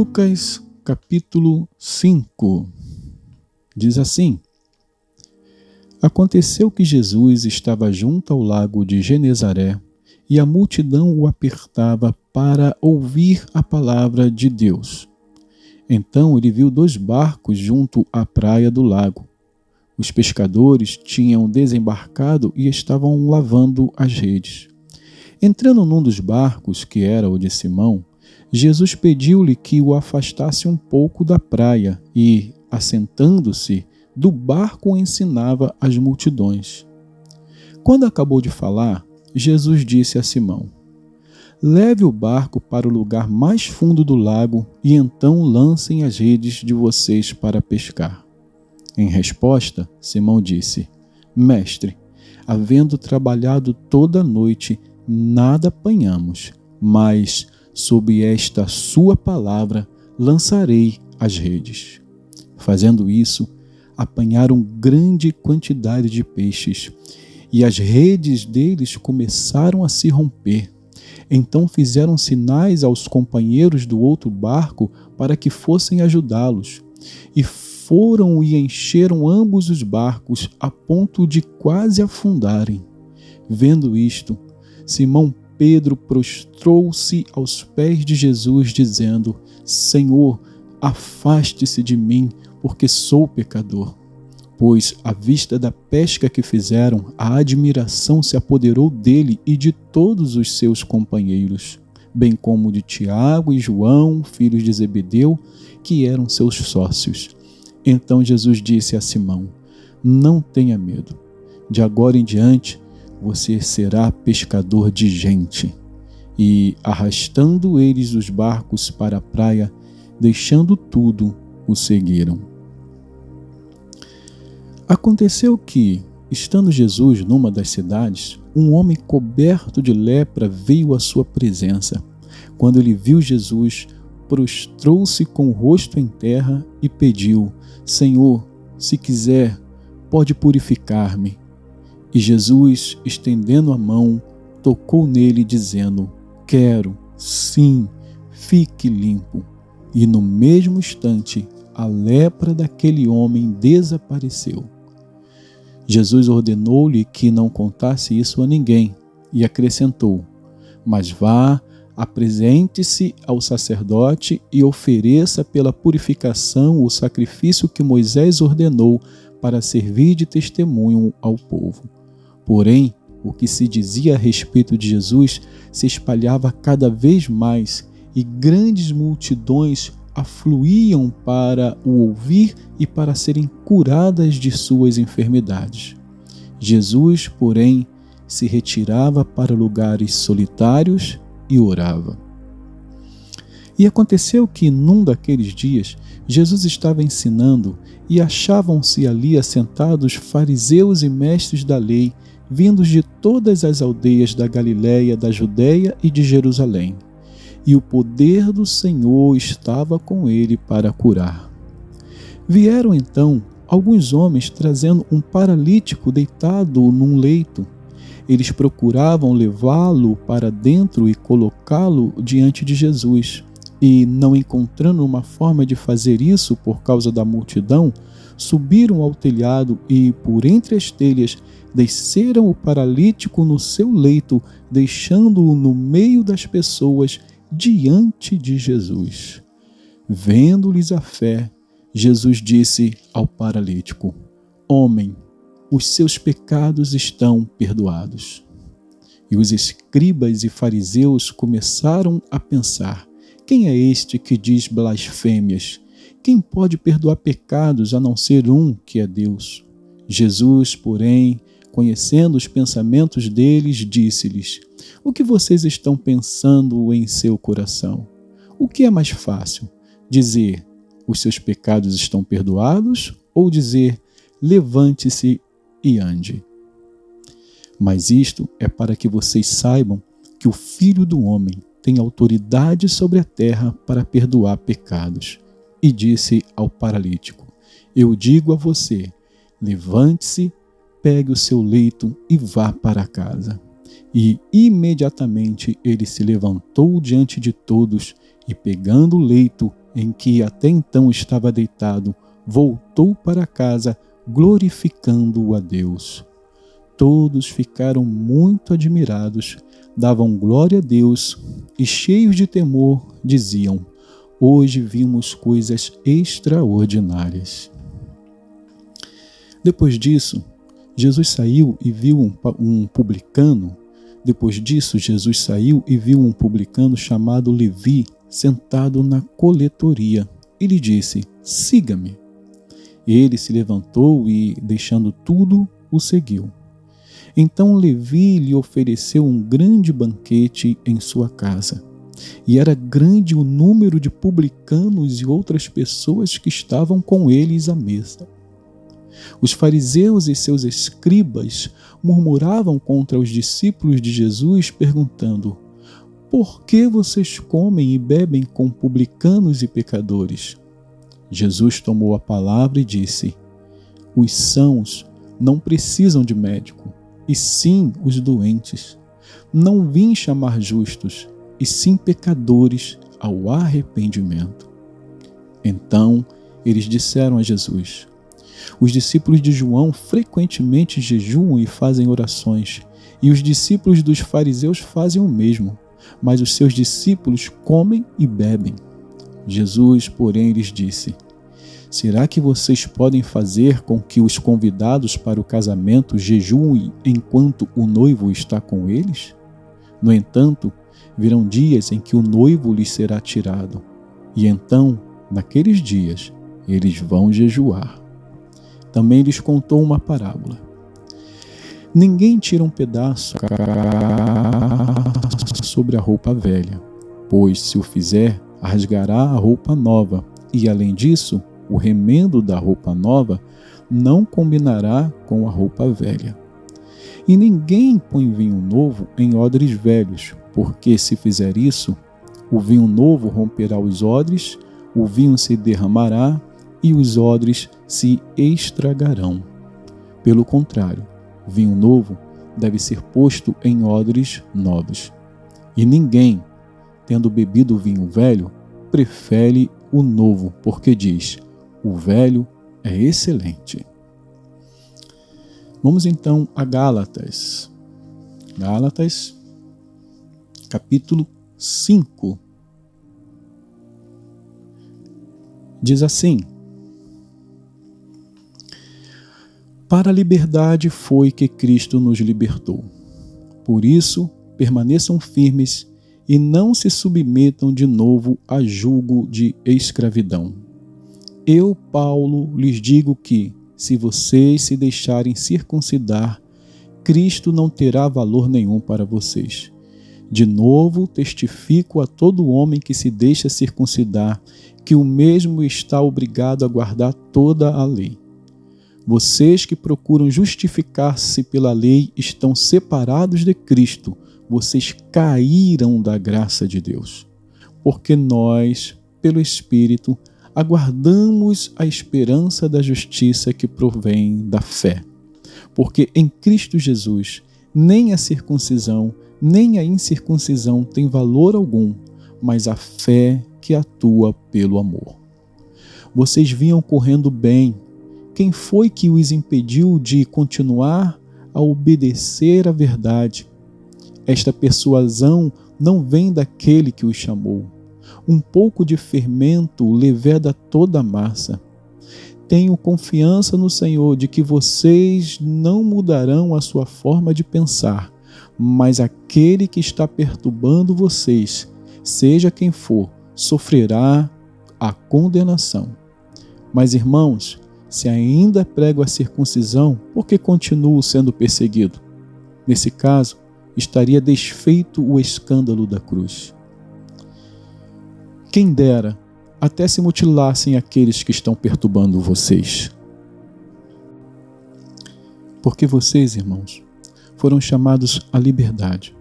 Lucas capítulo 5 diz assim: Aconteceu que Jesus estava junto ao lago de Genezaré e a multidão o apertava para ouvir a palavra de Deus. Então ele viu 2 barcos junto à praia do lago. Os pescadores tinham desembarcado e estavam lavando as redes. Entrando num dos barcos, que era o de Simão, Jesus pediu-lhe que o afastasse um pouco da praia e, assentando-se, do barco ensinava as multidões. Quando acabou de falar, Jesus disse a Simão: Leve o barco para o lugar mais fundo do lago e então lancem as redes de vocês para pescar. Em resposta, Simão disse: Mestre, havendo trabalhado toda a noite, nada apanhamos, mas sob esta sua palavra lançarei as redes. Fazendo isso, apanharam grande quantidade de peixes, e as redes deles começaram a se romper. Então fizeram sinais aos companheiros do outro barco para que fossem ajudá-los. E foram e encheram ambos os barcos a ponto de quase afundarem. Vendo isto, Simão Pedro prostrou-se aos pés de Jesus, dizendo: Senhor, afaste-se de mim, porque sou pecador. Pois, à vista da pesca que fizeram, a admiração se apoderou dele e de todos os seus companheiros, bem como de Tiago e João, filhos de Zebedeu, que eram seus sócios. Então Jesus disse a Simão: Não tenha medo. De agora em diante, você será pescador de gente. E, arrastando eles os barcos para a praia, deixando tudo, o seguiram. Aconteceu que, estando Jesus numa das cidades, um homem coberto de lepra veio à sua presença. Quando ele viu Jesus, prostrou-se com o rosto em terra e pediu: Senhor, se quiser, pode purificar-me. E Jesus, estendendo a mão, tocou nele, dizendo: Quero, sim, fique limpo. E no mesmo instante, a lepra daquele homem desapareceu. Jesus ordenou-lhe que não contasse isso a ninguém e acrescentou: Mas vá, apresente-se ao sacerdote e ofereça pela purificação o sacrifício que Moisés ordenou para servir de testemunho ao povo. Porém, o que se dizia a respeito de Jesus se espalhava cada vez mais e grandes multidões afluíam para o ouvir e para serem curadas de suas enfermidades. Jesus, porém, se retirava para lugares solitários e orava. E aconteceu que, num daqueles dias, Jesus estava ensinando e achavam-se ali assentados fariseus e mestres da lei, vindos de todas as aldeias da Galiléia, da Judéia e de Jerusalém. E o poder do Senhor estava com ele para curar. Vieram então alguns homens trazendo um paralítico deitado num leito. Eles procuravam levá-lo para dentro e colocá-lo diante de Jesus. E, não encontrando uma forma de fazer isso por causa da multidão, subiram ao telhado e, por entre as telhas, desceram o paralítico no seu leito, deixando-o no meio das pessoas diante de Jesus. Vendo-lhes a fé, Jesus disse ao paralítico: Homem, os seus pecados estão perdoados. E os escribas e fariseus começaram a pensar: Quem é este que diz blasfêmias? Quem pode perdoar pecados a não ser um, que é Deus? Jesus, porém, conhecendo os pensamentos deles, disse-lhes: O que vocês estão pensando em seu coração? O que é mais fácil? Dizer: Os seus pecados estão perdoados? Ou dizer: Levante-se e ande? Mas isto é para que vocês saibam que o Filho do Homem tem autoridade sobre a terra para perdoar pecados. E disse ao paralítico: Eu digo a você, levante-se, pegue o seu leito e vá para casa. E imediatamente ele se levantou diante de todos e, pegando o leito, em que até então estava deitado, voltou para casa, glorificando a Deus. Todos ficaram muito admirados, davam glória a Deus e, cheios de temor, diziam: hoje vimos coisas extraordinárias. Depois disso, Jesus saiu e viu um publicano. Chamado Levi sentado na coletoria. Ele disse: siga-me. Ele se levantou e, deixando tudo, o seguiu. Então Levi lhe ofereceu um grande banquete em sua casa. E era grande o número de publicanos e outras pessoas que estavam com eles à mesa. Os fariseus e seus escribas murmuravam contra os discípulos de Jesus, perguntando: por que vocês comem e bebem com publicanos e pecadores? Jesus tomou a palavra e disse: os sãos não precisam de médico, e sim os doentes. Não vim chamar justos, e sim pecadores ao arrependimento. Então eles disseram a Jesus: os discípulos de João frequentemente jejuam e fazem orações, e os discípulos dos fariseus fazem o mesmo, mas os seus discípulos comem e bebem. Jesus, porém, lhes disse: será que vocês podem fazer com que os convidados para o casamento jejuem enquanto o noivo está com eles? No entanto, virão dias em que o noivo lhes será tirado, e então, naqueles dias, eles vão jejuar. Também lhes contou uma parábola. Ninguém tira um pedaço sobre a roupa velha, pois, se o fizer, rasgará a roupa nova, e, além disso, o remendo da roupa nova não combinará com a roupa velha. E ninguém põe vinho novo em odres velhos, porque, se fizer isso, o vinho novo romperá os odres, o vinho se derramará e os odres se estragarão. Pelo contrário, vinho novo deve ser posto em odres novos. E ninguém, tendo bebido o vinho velho, prefere o novo, porque diz: o velho é excelente. Vamos então a Gálatas. Gálatas, capítulo 5. Diz assim: para a liberdade foi que Cristo nos libertou. Por isso, permaneçam firmes e não se submetam de novo a jugo de escravidão. Eu, Paulo, lhes digo que, se vocês se deixarem circuncidar, Cristo não terá valor nenhum para vocês. De novo, testifico a todo homem que se deixa circuncidar que o mesmo está obrigado a guardar toda a lei. Vocês que procuram justificar-se pela lei estão separados de Cristo. Vocês caíram da graça de Deus. Porque nós, pelo Espírito, aguardamos a esperança da justiça que provém da fé. Porque em Cristo Jesus, nem a circuncisão, nem a incircuncisão tem valor algum, mas a fé que atua pelo amor. Vocês vinham correndo bem. Quem foi que os impediu de continuar a obedecer à verdade? Esta persuasão não vem daquele que os chamou. Um pouco de fermento leveda toda a massa. Tenho confiança no Senhor de que vocês não mudarão a sua forma de pensar, mas aquele que está perturbando vocês, seja quem for, sofrerá a condenação. Mas, irmãos, se ainda prego a circuncisão, por que continuo sendo perseguido? Nesse caso, estaria desfeito o escândalo da cruz. Quem dera, até se mutilassem aqueles que estão perturbando vocês. Porque vocês, irmãos, foram chamados à liberdade.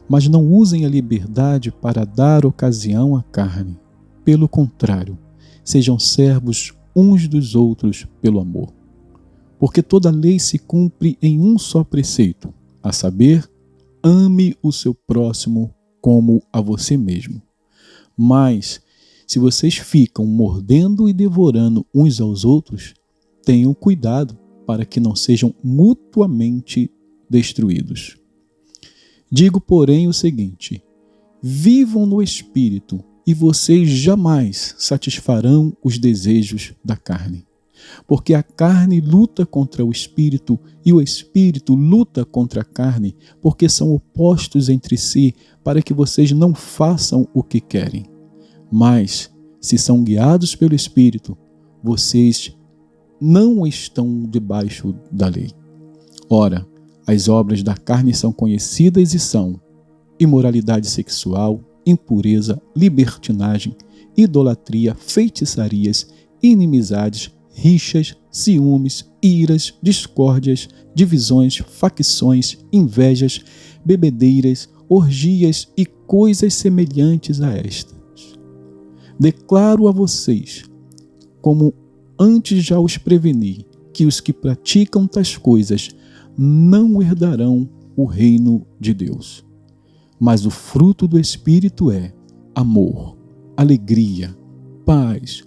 Mas não usem a liberdade para dar ocasião à carne. Pelo contrário, sejam servos uns dos outros pelo amor. Porque toda lei se cumpre em um só preceito, a saber, ame o seu próximo como a você mesmo. Mas, Se vocês ficam mordendo e devorando uns aos outros, tenham cuidado para que não sejam mutuamente destruídos. Digo, porém, o seguinte: vivam no Espírito, e vocês jamais satisfarão os desejos da carne. Porque a carne luta contra o Espírito, e o Espírito luta contra a carne, porque são opostos entre si, para que vocês não façam o que querem. Mas, se são guiados pelo Espírito, vocês não estão debaixo da lei. Ora, as obras da carne são conhecidas e são imoralidade sexual, impureza, libertinagem, idolatria, feitiçarias, inimizades, rixas, ciúmes, iras, discórdias, divisões, facções, invejas, bebedeiras, orgias e coisas semelhantes a estas. Declaro a vocês, como antes já os preveni, que os que praticam tais coisas não herdarão o reino de Deus. Mas o fruto do Espírito é amor, alegria, paz,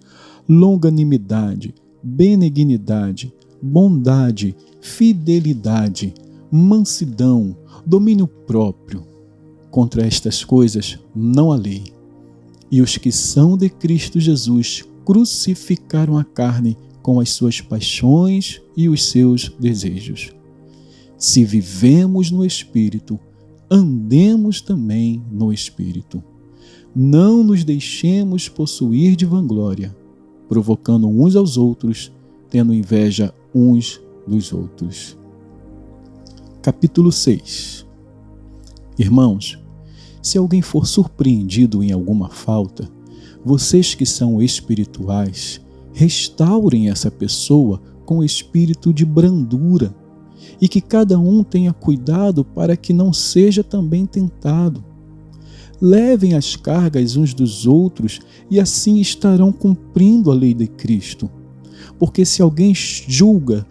longanimidade, benignidade, bondade, fidelidade, mansidão, domínio próprio. Contra estas coisas não há lei. E os que são de Cristo Jesus crucificaram a carne com as suas paixões e os seus desejos. Se vivemos no Espírito, andemos também no Espírito. Não nos deixemos possuir de vanglória, provocando uns aos outros, tendo inveja uns dos outros. Capítulo 6. Irmãos, se alguém for surpreendido em alguma falta, vocês que são espirituais, restaurem essa pessoa com espírito de brandura, e que cada um tenha cuidado para que não seja também tentado. Levem as cargas uns dos outros e assim estarão cumprindo a lei de Cristo. Porque se alguém julga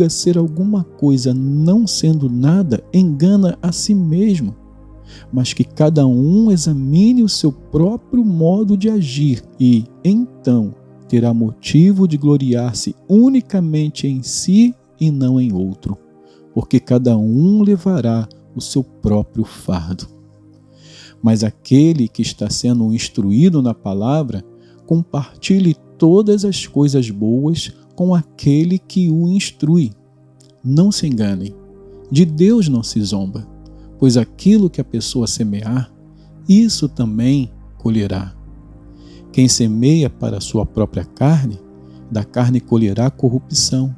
ser alguma coisa não sendo nada, engana a si mesmo. Mas que cada um examine o seu próprio modo de agir e, então, terá motivo de gloriar-se unicamente em si e não em outro, porque cada um levará o seu próprio fardo. Mas aquele que está sendo instruído na palavra, compartilhe todas as coisas boas com aquele que o instrui. Não se enganem, de Deus não se zomba, pois aquilo que a pessoa semear, isso também colherá. Quem semeia para a sua própria carne, da carne colherá corrupção,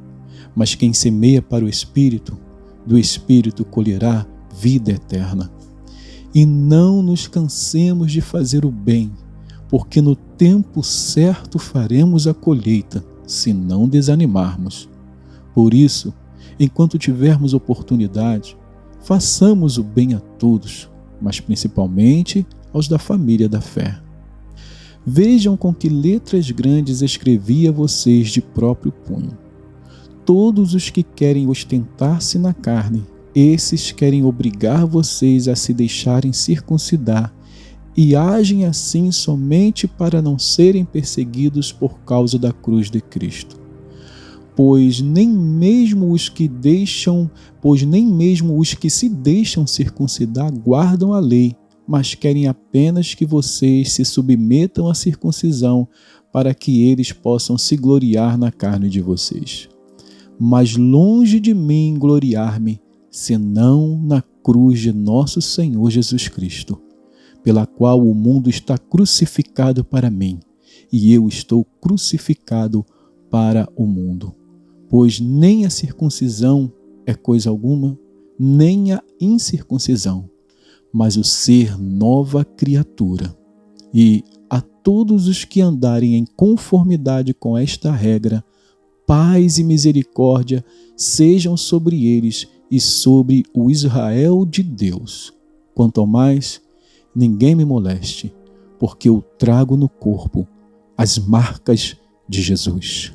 mas quem semeia para o Espírito, do Espírito colherá vida eterna. E não nos cansemos de fazer o bem, porque no tempo certo faremos a colheita, se não desanimarmos. Por isso, enquanto tivermos oportunidade, façamos o bem a todos, mas principalmente aos da família da fé. Vejam com que letras grandes escrevi a vocês de próprio punho. Todos os que querem ostentar-se na carne, esses querem obrigar vocês a se deixarem circuncidar e agem assim somente para não serem perseguidos por causa da cruz de Cristo. Pois nem mesmo os que se deixam circuncidar guardam a lei, mas querem apenas que vocês se submetam à circuncisão para que eles possam se gloriar na carne de vocês. Mas longe de mim gloriar-me, senão na cruz de nosso Senhor Jesus Cristo, pela qual o mundo está crucificado para mim, e eu estou crucificado para o mundo. Pois nem a circuncisão é coisa alguma, nem a incircuncisão, mas o ser nova criatura. E a todos os que andarem em conformidade com esta regra, paz e misericórdia sejam sobre eles e sobre o Israel de Deus. Quanto ao mais, ninguém me moleste, porque eu trago no corpo as marcas de Jesus.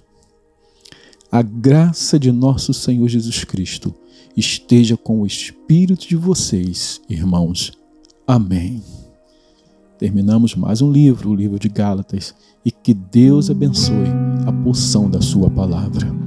A graça de nosso Senhor Jesus Cristo esteja com o espírito de vocês, irmãos. Amém. terminamos mais um livro, o livro de Gálatas, e que Deus abençoe a porção da sua palavra.